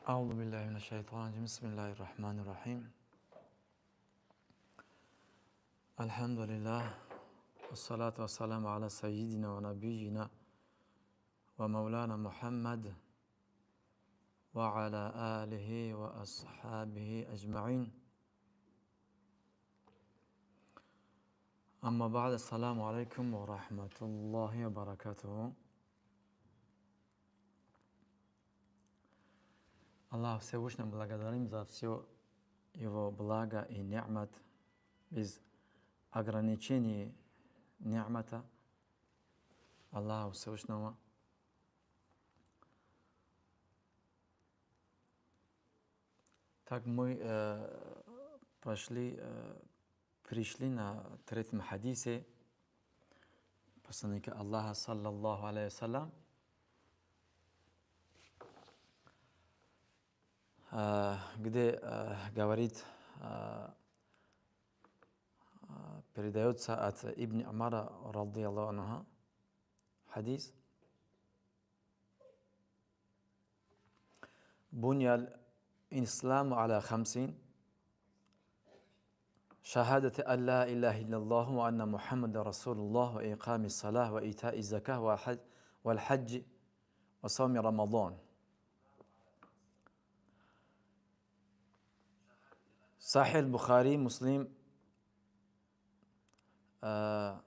أعوذ بالله من الشيطان الرجيم بسم الله الرحمن الرحيم الحمد لله والصلاة والسلام على سيدنا ونبينا ومولانا محمد وعلى آله وأصحابه أجمعين أما بعد السلام عليكم ورحمة الله وبركاته. Аллах Всевышнему благодарим за все Его благо и ни'мат, без ограничений ни'мата Аллаху Всевышнему. Так мы пришли на третьем хадисе посланника Аллаха, саллаллаху алейхи вассалям, где говорит, передается от Ибн Умара, радiyallahu анху, хадис. Буня الإسلام على 5: شهادة أن لا إله إلا الله وأن محمد رسول الله وإقام الصلاة وإيتاء الزكاة والحج وصوم رمضان. Сахих Бухари, Муслим, что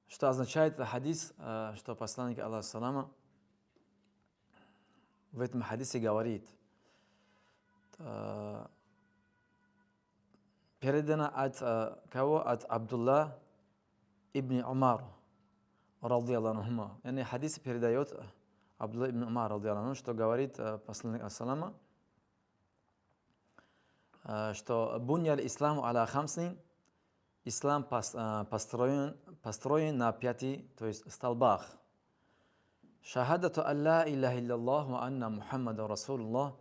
означает хадис, что посланник Аллаха салама в этом хадисе говорит, передано от кого? От Абдулла ибн Умар, радiyallahu анху. Хадис передает Абдулла ибн Умар, радiyallahu анху, что говорит посланник Аллаха салама, что буня ислам аля хамсин, ислам построен на 5, то есть столбах. Шахадату алла илляха илляллах ва анна Мухаммада Расулуллах,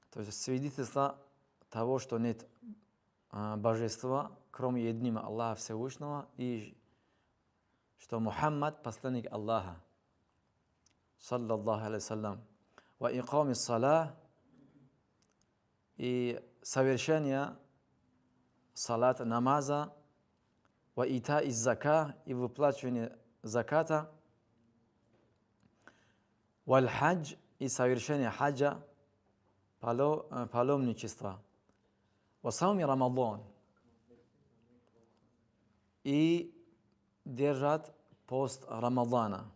то есть свидетельство того, что нет божества, кроме единого Аллаха Всевышнего, и что Мухаммад посланник Аллаха, саллаллаху алейхи вассалям. Ва иқами салах, и совершение салата, намаза, ва ита из зака, и выплачивание заката, валь хадж, и совершение хаджа, паломничества, ва сауми Рамадан, и держать пост Рамадана.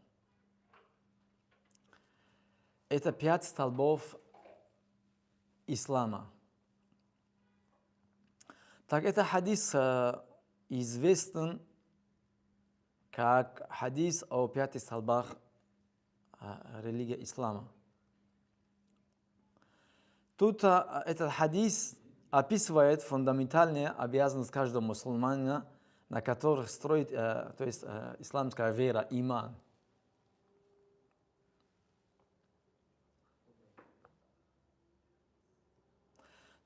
Это 5 столбов ислама. Так, это хадис известен как хадис о 5 столбах религии ислама. Тут этот хадис описывает фундаментальные обязанности каждого мусульманина, на которых строит, то есть исламская вера, иман.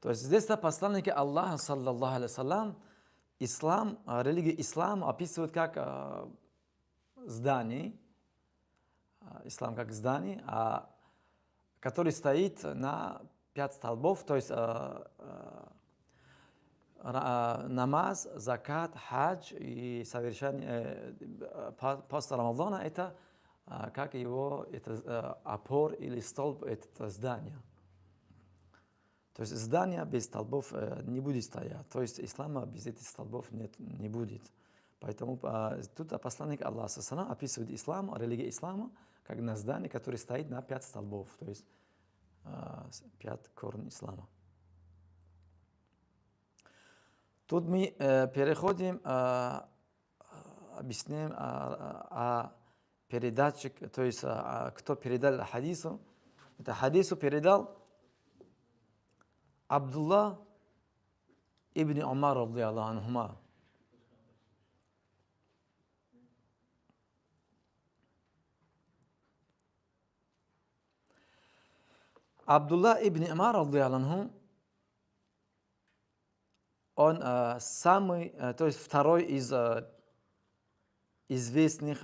То есть здесь посланники Аллаха, саллаллаху алейхи вассалям, ислам, религия ислама описывает как здание, ислам как здание, который стоит на 5 столбов, то есть намаз, закат, хадж и совершение поста Рамадана, это как его опор или столб, это здание. То есть здание без столбов не будет стоять. То есть ислама без этих столбов не будет. Поэтому тут посланник Аллаха описывает ислам, религию ислама, как на здании, которое стоит на 5 столбов. То есть 5 корней ислама. Тут мы переходим, объясняем о передатчике, то есть кто передал хадису. Это хадису передал Абдулла ибн Умар, радiyallahu анхума. Абдулла ибн Умар, радiyallahu анху, он самый, то есть второй из известных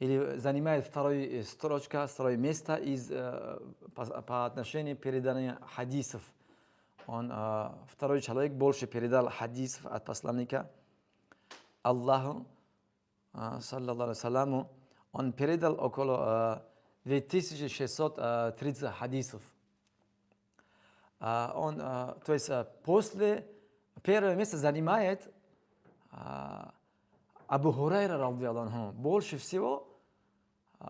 или занимает второе место по отношению передания хадисов. Он второй человек больше передал хадисов от посланника Аллаху, саллаллаху алейhi он передал около 2630 хадисов. То есть после первого места занимает Абу Хурайра, радиаллаху анху. Больше всего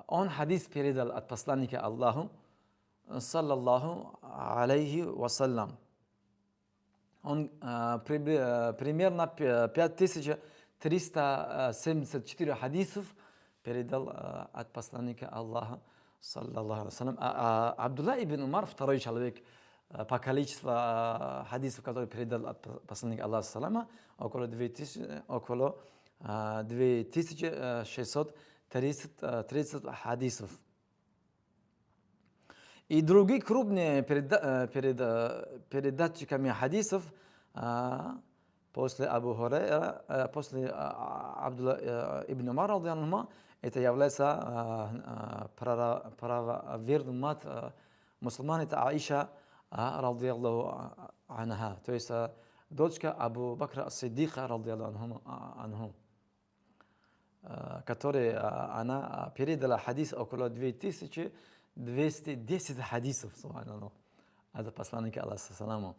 он хадис передал от посланника Аллаху, саллаллаху алейхи вассалям. Он примерно 5374 хадисов передал от посланника Аллаха, саллаллаху алейхи. Абдулла ибн Умар, второй человек по количеству хадисов, которые передал от посланника Аллаха, саллама, около 2630 хадисов. И другие крупные передатчиками хадисов после Абу Хурайра, после Абдулла ибн Умара, это является правоверный мат мусульман, это Аиша, радиаллаху анха, то есть дочка Абу Бакра ас-Сиддиқа, радиаллаху анху, которой она передала хадис около 2210 хадисов, субханаллах, от посланника Аллаха, саламу.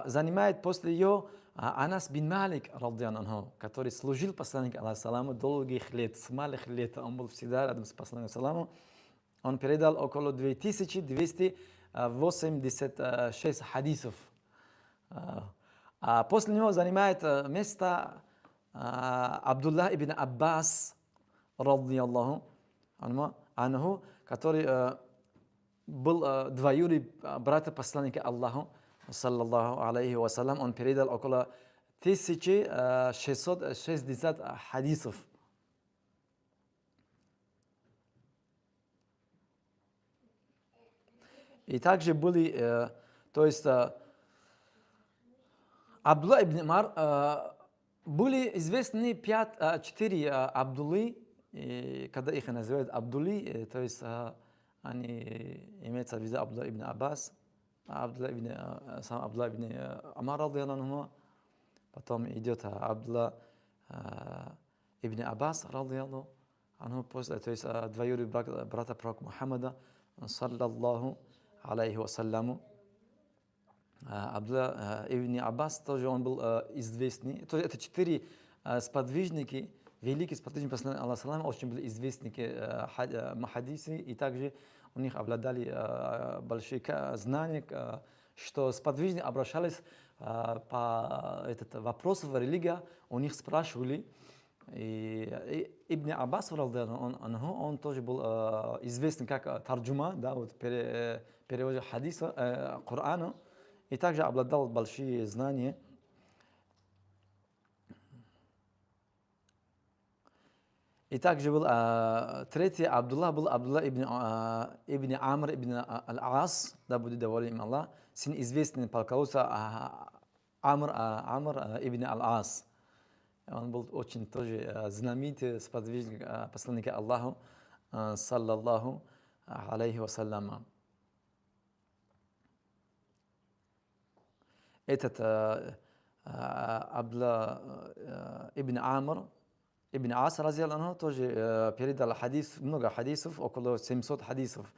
Занимает после ее Анас бин Малик, радиаллаху, который служил посланнику Аллаха, саламу, долгих лет, с малых лет, он был всегда рядом с посланником, саламу. Он передал около 2286 хадисов. После него занимает место Абдулла ибн Аббас, радиаллаху анху, который был двоюродный брат посланника Аллаха, саллаллаху алейхи вассалям. Он передал около 1660 хадисов. И также были, то есть Абдулла ибн Умар, были известны 4 Абдуллы, когда их называют Абдулли, то есть они имеются в виду Абдулла ибн Аббас, Абдулла ибн Амар, радиаллаху, потом идет Абдулла ибн Аббас, радиаллаху анху, то есть двоюродный брата пророка Мухаммада, саллаллаху алейхи вассаляму. Абдулла ибн Аббас тоже он был известный. То есть это 4 сподвижники, великие сподвижники посланника Аллаха, очень были известны хадисы, и также у них обладали большие знания, что сподвижники обращались по вопросу в религии, у них спрашивали. И Ибн Аббас, он тоже был известен как тарджума, да, вот перевод хадиса, Корана, и также обладал большие знания. И также был третий Абдулла, был Абдулла ибн Амр ибн Ал-Ас, да будет доволен им Аллах, сын известный полководца Амр ибн Ал-Ас. Он был очень тоже знаменитый сподвижник посланника Аллаха, саллаллаху алейхи вассалям. Этот Абдулла ибн Амр ибн Ас, разияллаху, тоже передал хадис, много хадисов, около 700 хадисов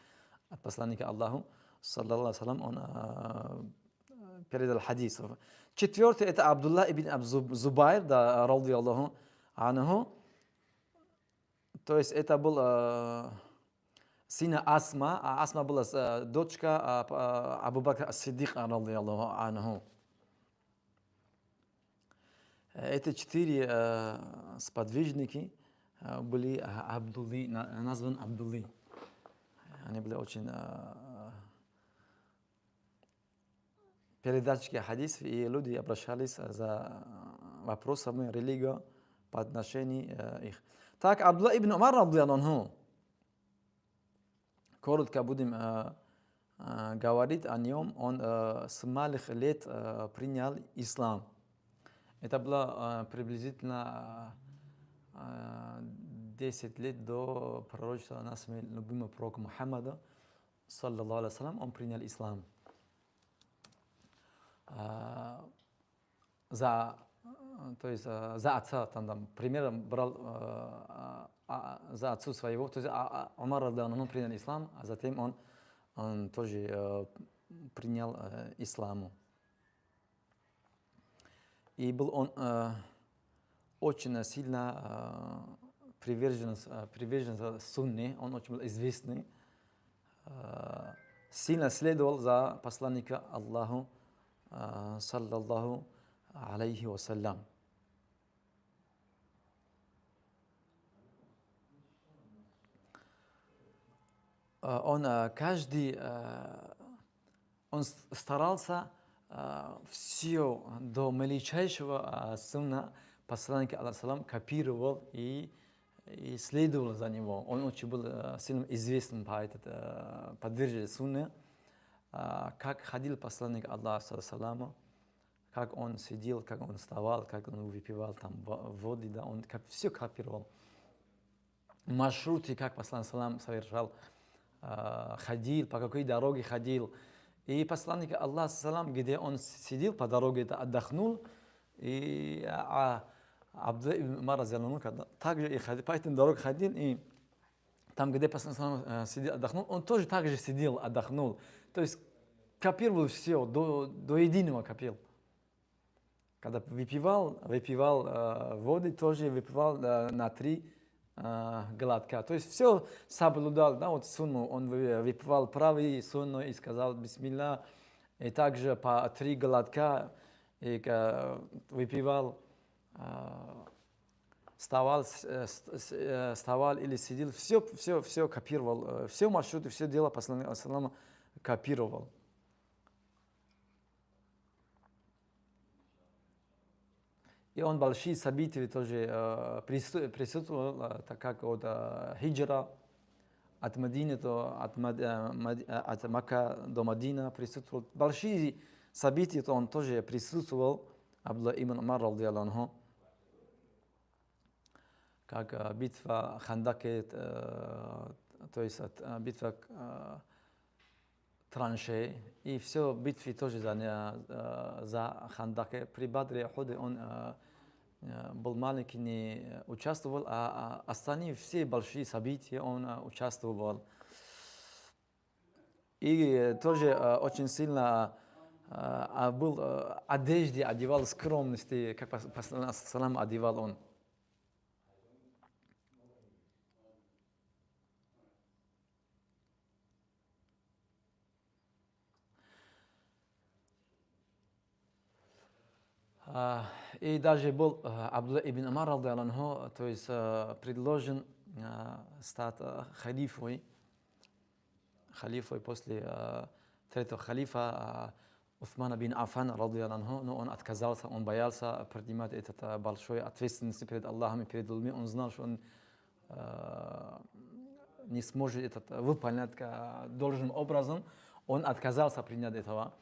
от посланника Аллаха, саллаллаху алейхи вассалям, он передал хадисов. Четвертый это Абдулла ибн Зубайр, да, радиаллаху анху, то есть это был сын Асма, а Асма была дочка Абу Бакра ас-Сиддиқа, радиаллаху анху. Эти 4 сподвижники были Абдулли, названы Абдулли. Они были очень передатчики хадисов, и люди обращались за вопросами религии по отношению их. Так, Абдулла ибн Умар, радиаллаху, коротко будем говорить о нем. Он с малых лет принял ислам. Это было приблизительно 10 лет до пророчества нашего любимого пророка Мухаммада, саллаллаху алейхи вассалям, он принял ислам. За отца, там пример брал за отцу своего, то есть Умар ради принял ислам, а затем он тоже принял исламу. И был он очень сильно привержен сунне, он очень был известный, сильно следовал за посланника Аллаху, саллаллаху алейхи вассалям. Он старался все до мельчайшего сунна посланника Аллаха копировал и следовал за него. Он очень был сильно известен по поддержке сунны, как ходил посланник Аллаха, как он сидел, как он вставал, как он выпивал там воды, да, он все копировал. Маршруты, как посланник совершал, ходил, по какой дороге ходил. И посланник Аллаха, где он сидел по дороге, отдохнул, и Абдулла ибн Умар также и по этой дороге ходил, и там, где посланник сидел, отдохнул, он тоже также сидел, отдохнул. То есть копировал все, до единого копил. Когда выпивал воды, тоже выпивал на 3 глотка. То есть все соблюдал, да, вот сунну, он выпивал правый сунну и сказал бисмилля, и также по 3 глотка и выпивал, вставал или сидел, все копировал, все маршруты, все дела посланника Аллаха копировал. И он большие события тоже присутствовал, так как от хиджра от Макка до Мадина присутствовал. Большие события он тоже присутствовал, Абдулла ибн Умар радiyallahu анху, как битва Хандаке, то есть битва траншей, и все битвы тоже за Хандаке. При Бадре Ухуде он был маленький, не участвовал, а остальные все большие события он участвовал. И тоже очень сильно был одежде, одевал скромности, как посланник Салам одевал он. И даже был Абдулла ибн Умар, то есть предложен стать халифой после третьего халифа Усмана бин Аффан, но он отказался, он боялся принимать эту большую ответственность перед Аллахом и перед людьми. Он знал, что он не сможет это выполнять должным образом. Он отказался принять этого,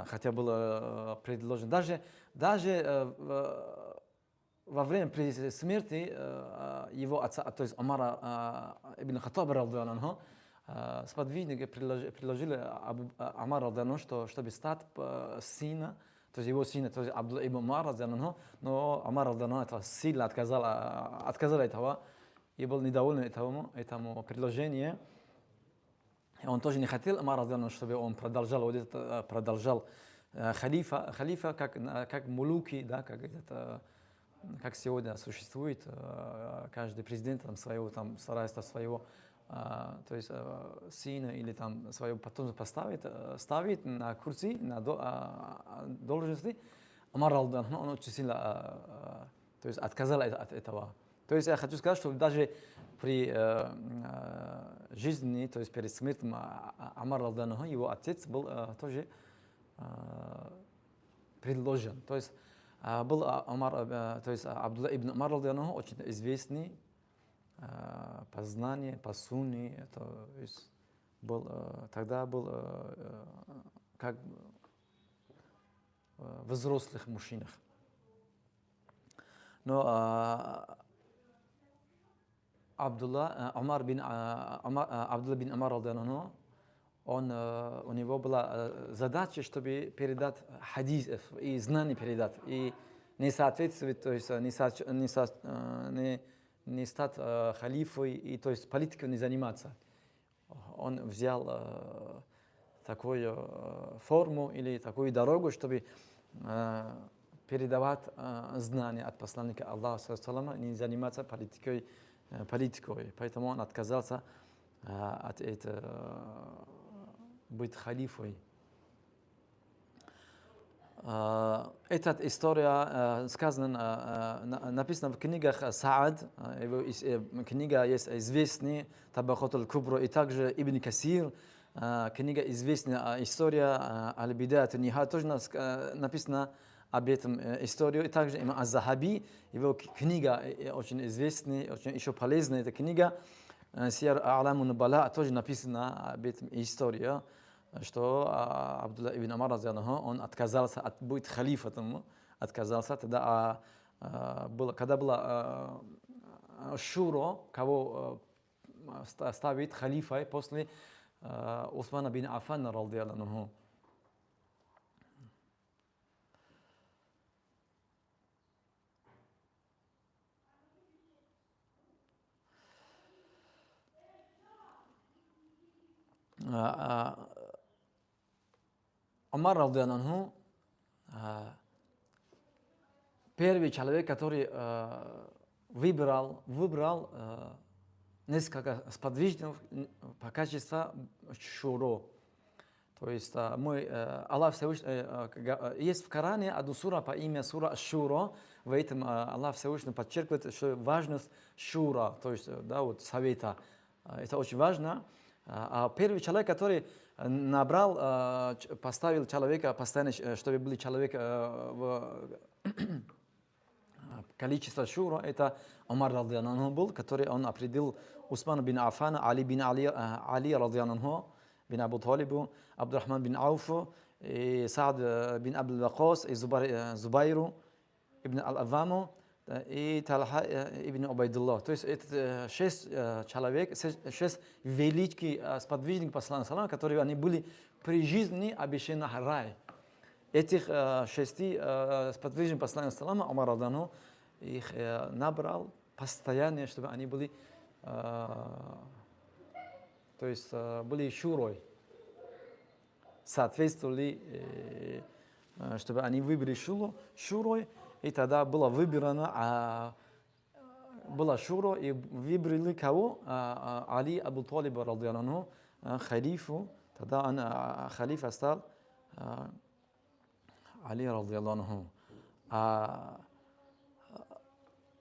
хотя было предложено. Даже во время смерти его отца, то есть Умара ибн Хаттаба, сподвижники предложили Умару, чтобы стать сына, то есть его сына, то есть Абдулла ибн Умар, но Умар это сильно отказал этого и был недоволен этому предложению. Он тоже не хотел Умар, чтобы он продолжал халифа, как мулуки, да, как сегодня существует, каждый президент старается своего, то есть сына или своего потомства ставит на курсы, на должности. Умар он очень сильно то есть отказал от этого. То есть я хочу сказать, что даже при жизни, то есть перед смертью Умар его отец был тоже предложен. То есть был то есть Абдулла ибн Умар очень известный по знанию, по сунне, тогда был как взрослых мужчинах. Но Абдулла бин Амар, у него была задача, чтобы передать хадис и знания передать. И не соответствует, то есть не стать халифой, и то есть политикой не заниматься. Он взял такую форму или такую дорогу, чтобы передавать знания от посланника Аллаха, не заниматься политикой. Поэтому он отказался от этого, быть халифой. Эта история написана в книгах Саад, книга есть известная, Табахат аль-Кубра, и также Ибн Касир, книга известная, история Аль-Бидат аль-Ниха, тоже написана об этом историю, и также имам Аз-Захаби, его книга очень известная, очень еще полезная, эта книга, Сияр А'лам ан-Нубала, тоже написана об этом история, что Абдулла ибн Амар, он отказался от быть халифатом, отказался, тогда когда была шура, кого ставить халифой после Усмана бин Аффана, радiyallahu анху. Умар, радiyallahu анху, первый человек, который выбрал несколько сподвижников по качеству шуро. То есть Аллах Всевышний, есть в Коране одна сура по имени сура Шура, в этом Аллах Всевышний подчеркивает, что важность шура, то есть совета. Это очень важно. А первый человек, который поставил человека постоянно, чтобы был человек в количество шура, это Умар, радiyallahu анху, был, который он определил Усман бин Аффана, Али, радiyallahu анху, бин Абу Талибу, Абдурахман бин Ауфу, и Саад бин Абдул Вакос, и Зубайру ибн Аль-Авваму, и Талха ибн Убайдуллах. То есть это 6 человек, 6 великих сподвижников посланника, которые они были при жизни обещаны рай. Этих 6 сподвижников посланника Умар, радiyallahu анху, их набрал постоянно, чтобы они были, то есть были шурой, соответствовали, чтобы они выбрали шурой, и тогда было выбрано, была шура, и выбрали кого? Али Абу Талиба, радiyallahu анху, халифу, тогда халифа стал Али, радiyallahu анху.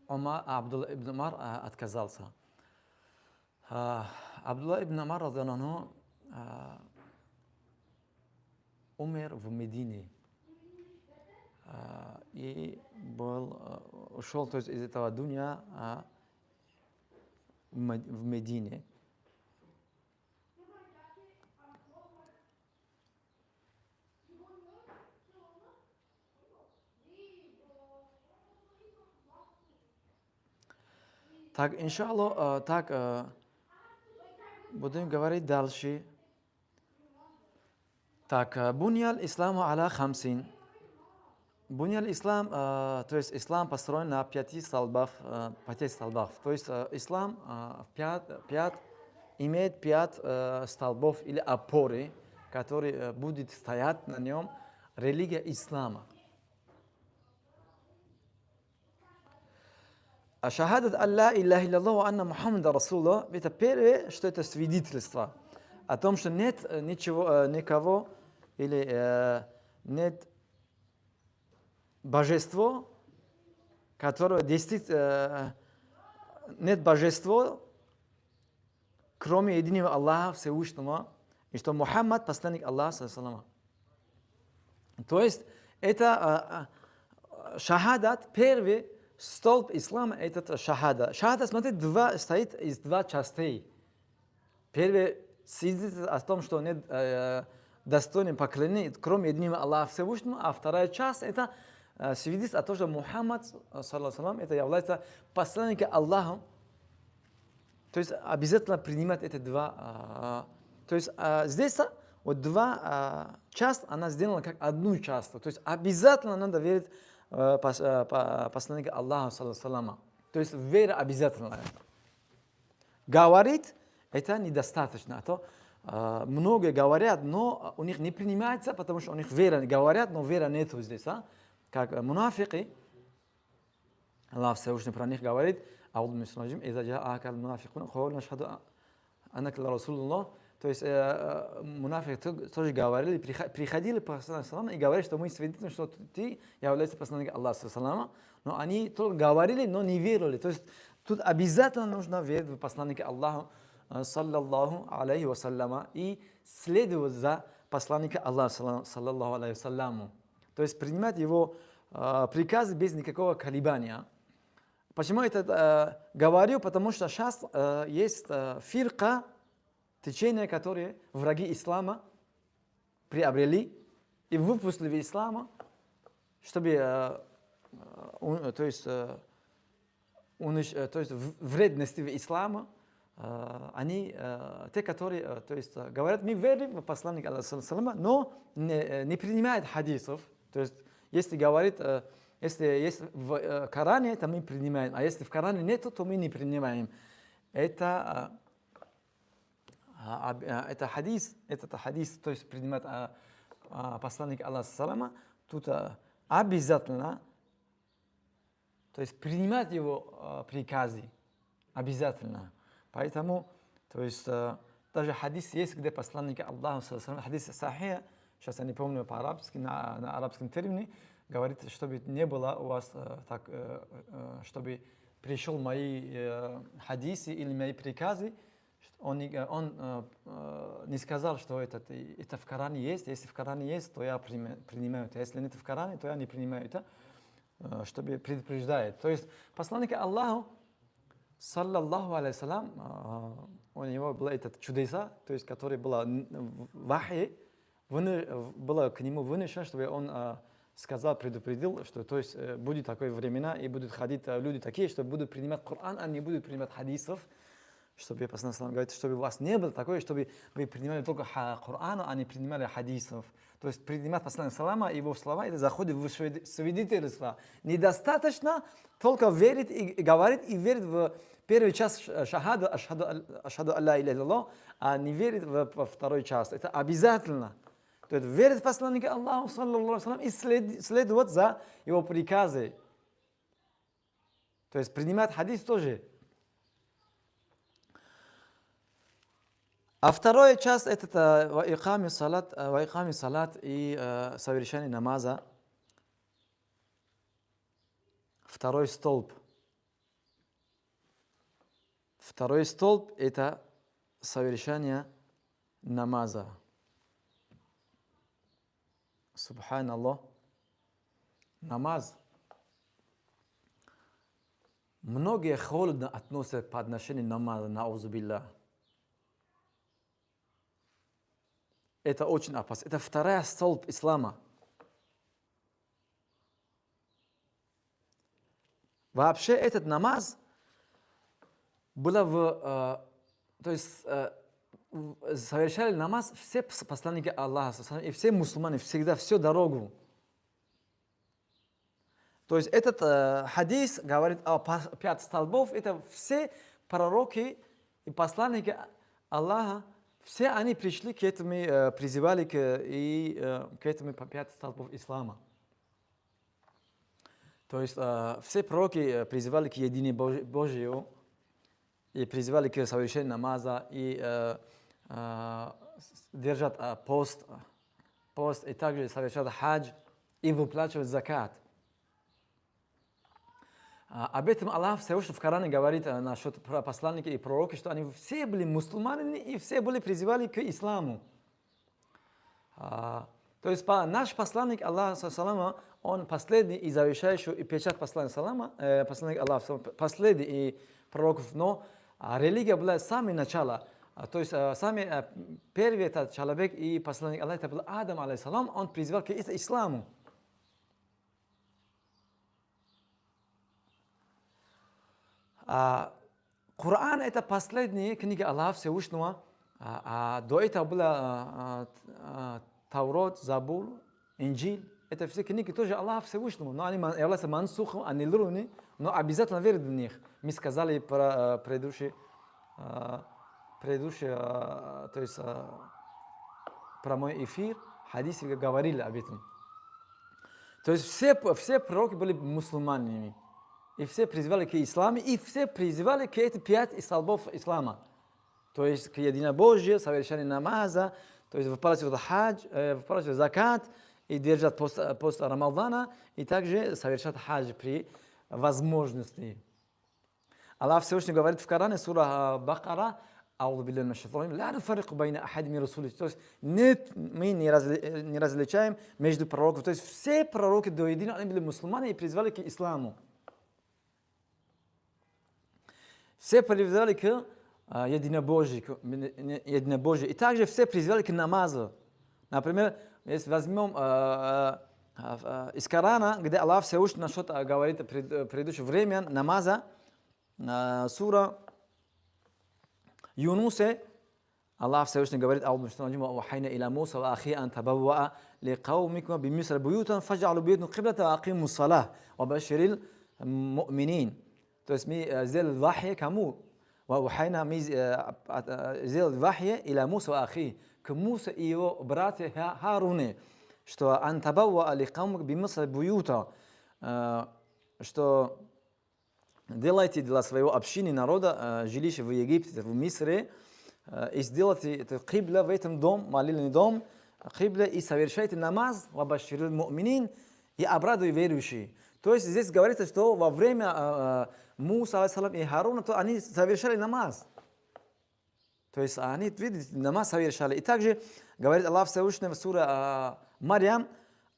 Абдулла ибн Амар отказался. Абдулла ибн Амар, радiyallahu анху, умер в Медине. И ушел, то есть, из этого дуня в Медине. Так, иншаллах, будем говорить дальше. Так, бунья аль-исламу аля хамсин. Бунья аль-ислам, то есть ислам построен на 5 столбах. То есть ислам имеет 5 столбов или опоры, которые будут стоять на нем религия ислама. Шахадат Аллах илляха илляллах анна Мухаммада Расулуллах, это первое, что это свидетельство о том, что нет никого или нет божества, которое действительно нет божества, кроме единого Аллаха Всевышнего, и что Мухаммад посланник Аллаха, саллаллаху. То есть это шахадат, первый столб ислама, это шахада. Шахада, смотрите, стоит из 2 частей. Первый свидетельство о том, что нет достойным поклонения, кроме единого Аллаха Всевышнего, а вторая часть это свидетельство о том, что Мухаммад, саллаллаху алейхи ва саллям, это является посланником Аллаха. То есть обязательно принимать эти два. То есть здесь вот два часть, она сделана как одну часть. То есть обязательно надо верить посланнику Аллаха, саллаллаху. То есть вера обязательная. Говорить это недостаточно. А то многие говорят, но у них не принимается, потому что у них вера говорят, но вера нету здесь. Как мунафики, Аллах Всевышний про них говорит, «А'уду мин шайторир раджим, иза джа'ака аль-мунафикуна, калу нашхаду аннака расулуллах». То есть мунафики тоже говорили, приходили к посланнику и говорили, что мы свидетельствуем, что ты являешься посланником Аллаха, но они только говорили, но не верили. То есть тут обязательно нужно верить в посланника Аллаха, саллаллаху алейхи вассаляма, и следовать за посланника Аллаха, саллаллаху алейхи вассаляму. То есть принимать его приказы без никакого колебания. Почему я это говорю? Потому что сейчас есть фирка, течение, которые враги ислама приобрели и выпустили ислама, чтобы то есть вредности в ислама, они, те, которые то есть, говорят, мы верим в посланника Аллаха, но не принимают хадисов. То есть, если говорит, если есть в Коране, то мы принимаем, а если в Коране нет, то мы не принимаем. Это хадис, то есть принимать посланника Аллаха, тут обязательно, то есть принимать его приказы, обязательно. Поэтому, то есть даже хадис есть, где посланник Аллаха, хадис сахih, сейчас я не помню по-арабски, на арабском термине, говорит, чтобы не было у вас так, чтобы пришел мои хадисы или мои приказы, он не сказал, что это в Коране есть. Если в Коране есть, то я принимаю это. Если нет в Коране, то я не принимаю это, чтобы предупреждает. То есть посланник Аллаха, саллаллаху алейхиссалям, у него было это чудеса, то есть, которое было вахи, было к нему вынесено, чтобы он сказал, предупредил, что то есть будет такое времена и будут ходить люди такие, что будут принимать Коран, а не будут принимать хадисов, чтобы посланник говорит, чтобы у вас не было такое, чтобы вы принимали только Коран, а не принимали хадисов. То есть принимать посланник салама, его слова, это заходит в свидетельство. Недостаточно только верить и говорить, и верить в первую часть шахаду, ашхаду алла илляилляллах, а не верить во вторую часть. Это обязательно. То есть верить в посланника Аллаха, саллаллаху алейхи, и следовать за его приказы. То есть принимать хадис тоже. А вторая часть это ва иками салат и совершение намаза. Второй столб. Второй столб это совершение намаза. Субханаллах. Намаз. Многие холодно относятся по отношению к намазу, наузу билля. Это очень опасно. Это вторая столб ислама. Вообще этот намаз было то есть совершали намаз все посланники Аллаха и все мусульмане всегда всю дорогу. То есть этот хадис говорит о 5 столбов. Это все пророки и посланники Аллаха. Все они пришли к этому, призывали к этому 5 столбов ислама. То есть все пророки призывали к едине Божию и призывали к совершению намаза и держать пост и также совершать хадж и выплачивать закат. Об этом Аллах Всевышний в Коране говорит насчет посланника и пророка, что они все были мусульманами и все были призывали к исламу. То есть наш посланник Аллах, он последний и завершающий и печать посланника Аллаха, последний и пророков, но религия была с самого начала. То есть самый первый этот человек и посланник Аллаха, это был Адам, алейхиссалам, он призывал к исламу. Коран это последняя книга Аллаха Всевышнего, а до этого была Таурот, Забур, Инджил. Это все книги тоже Аллаха Всевышнего, но они являются мансухом, аннулированы, но обязательно верить в них. Мы сказали про предыдущие, то есть про мой эфир, хадисы говорили об этом. То есть все пророки были мусульманами. И все призывали к исламу, и все призывали к этим 5 столбов ислама. То есть к единобожию, совершению намаза, то есть выполнять хадж, выполнять закат, и держать пост Рамадана, и также совершать хадж при возможности. Аллах Всевышний говорит в Коране, сура Бакара, «Аузу билляхи минаш шайтани раджим, ла нуфаррику байна ахадин мин русулихи». То есть нет, мы не различаем между пророками. То есть все пророки до единого, они были мусульмане и призвали к исламу. Все призвали к единобожию. И также все призвали к намазу. Например, если возьмем из Корана, где Аллах Всевышний что-то говорит в предыдущее время намаза, сура Юнусе, Аллах Всевышний говорит: «Вахайна иля Муса ва ахи ан табавваа ли каумикума би Мисра буютан фаджалу буютан киблатан ва акиму ссалах ва баширил му'минин». То есть мы сделали вахи кому? Вахайна мы сделали вахи иля Муса ва ахи, к Мусе и его братья Харуне, что ан табавваа ли каумикума би Мисра буюта, что делайте для своего общины народа жилище в Египте, в Мисре, и сделайте это кибла в этом дом, молильный дом, кибла, и совершайте намаз, вабаширил му'минин, и обрадуй верующие. То есть здесь говорится, что во время Муса алейхиссалам и Харуна, то они совершали намаз. То есть они, видите, намаз совершали. И также говорит Аллах Всевышний в суре Марьям: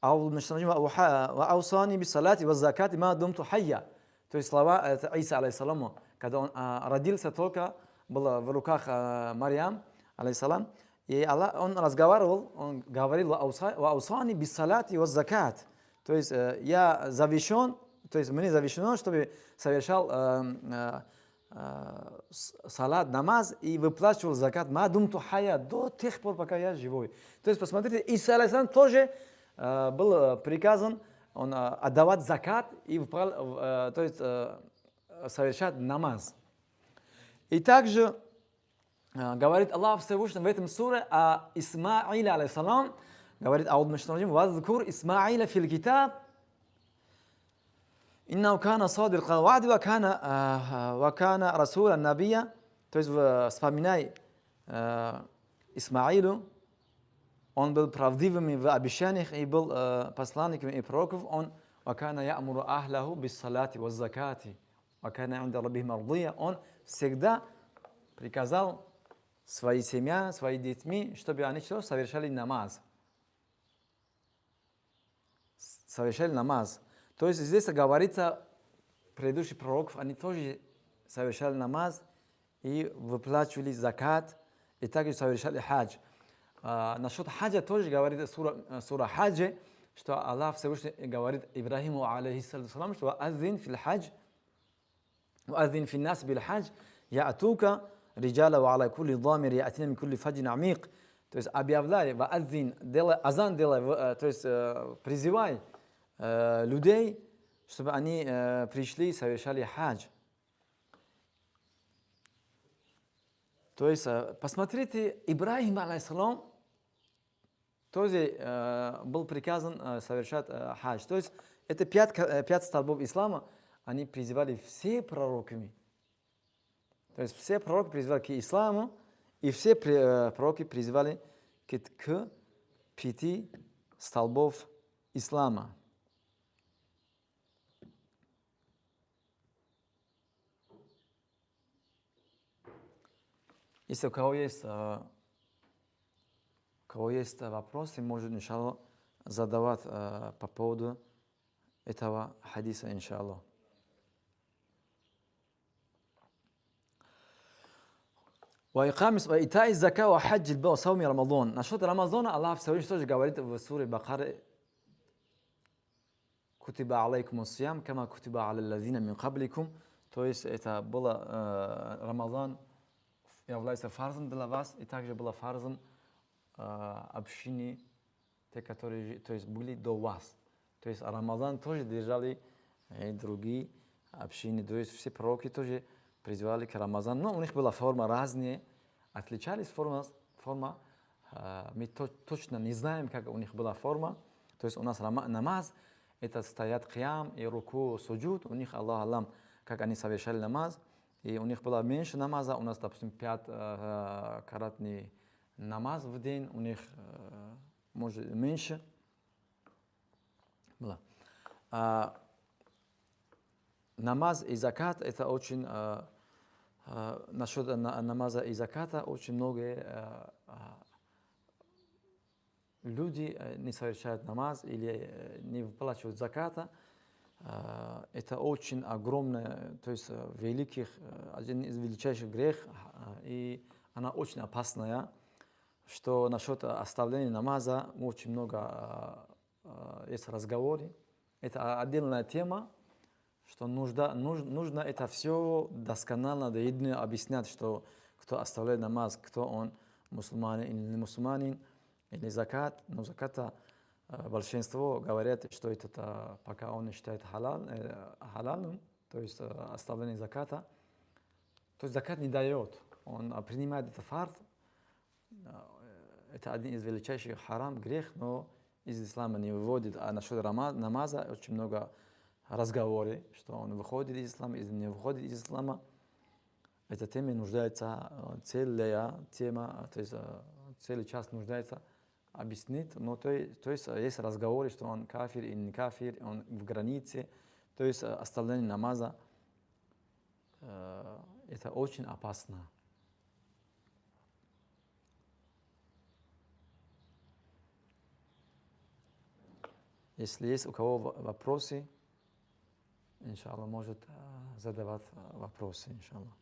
«Аусани би салати ва закати ма думту хайя». То есть слова это Иса алейхиссалам, когда он родился только, было в руках Марьям алейхиссалам, и он разговаривал, он говорил: «Ваусани би салати ва закат». То есть я завещен, то есть мне завещено, чтобы совершал салат, намаз и выплачивал закат ма думту хайя, до тех пор, пока я живой. То есть посмотрите, Иса алейхиссалам тоже был приказан он отдавать закат и то есть совершать намаз. И также говорит Аллах Всевышний в этом суре о Исмаиле алейхиссалам, говорит: «Вазкур Исмаиля фил китаб, иннаху кана садикал ва'ди ва кана расулян набия». То есть вспоминай Исмаилу, он был правдивым в обещаниях и был посланником и пророков. Он «Вакана я'муру ахлаху бис салати ва закати, вакана инда раббихи мардия». Он всегда приказал своей семье, своим детьми, чтобы они что? Совершали намаз. Совершали намаз. То есть здесь говорится, предыдущих пророков, они тоже совершали намаз и выплачивали закат, и также совершали хадж. Насчет хаджа тоже говорит сура Хаджа, что Аллах Всевышний говорит Ибрахиму алейхиссалам, что «Азин фил хадж, азин фил нас бил хадж, я'атука риджала ва аля кулли дамир я'атина мин кулли фаджин амик». То есть объявляй, азин, делай, азан делай, то есть призывай людей, чтобы они пришли и совершали хадж. То есть посмотрите, Ибрахим алейхиссалам тоже был приказан совершать хадж. То есть это 5 столбов ислама, они призывали все пророками. То есть все пророки призывали к исламу, и все пророки призывали к 5 столбов ислама. Если у кого есть вопросы, может, иншаллах, задавать по поводу этого хадиса, иншаллах. وإيتاء الزكاة وحج البيت وصوم رمضان. Насчет Рамазана Аллах Всевышний тоже говорит в суре Бакара: «Кутиба алейкум ас-сиям, кама кутиба аля лазина мин кабликум То есть это было, Рамазан является фарзом для вас, и также было фарзом общины, те, которые то есть, были до вас. То есть Рамазан тоже держали и другие общины, то есть все пророки тоже призывали к Рамазану. Но у них была форма разная, отличались форма. Мы точно не знаем, как у них была форма. То есть у нас намаз, это стоят киям и руку, суджуд, у них, Аллах Аллам, как они совершали намаз. И у них было меньше намаза, у нас, допустим, 5-кратный намаз в день, у них может меньше было. Намаз и закат, это очень, насчет намаза и заката, очень много люди не совершают намаз или не выплачивают заката. Это очень огромное, то есть один из величайших грехов, и она очень опасная, что насчет оставления намаза очень много есть разговоры. Это отдельная тема, что нужно это все досконально, доедино объяснять, что кто оставляет намаз, кто он, мусульманин или не мусульманин, или закат. Но заката большинство говорят, что это пока он не считает халалным, то есть оставление заката. То есть закат не дает, он принимает это фард. Это один из величайших харам, грех, но из ислама не выводит. А насчет намаза очень много разговоров, что он выходит из ислама или не выходит из ислама. Эта тема нуждается, целая тема, то есть целый час нуждается объяснить. Но то есть разговоры, что он кафир или не кафир, он в границе. То есть оставление намаза, это очень опасно. Если есть у кого вопросы, иншаллах, может задавать вопросы, иншаллах.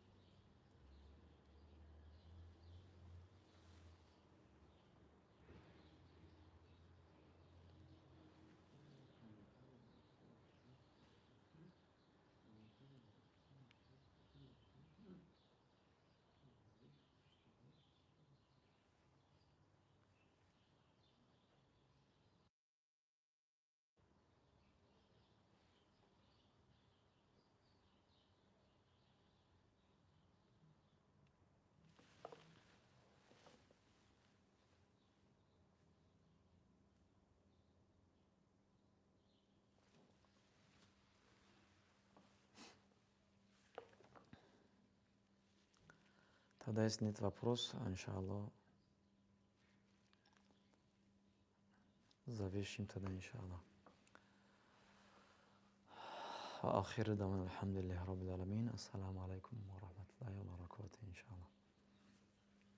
Тогда, если нет вопросов, иншаллах, завершим тогда, иншаллах. وآخر دعوانا الحمد لله رب العالمين. السلام عليكم ورحمة الله وبركاته إن شاء الله.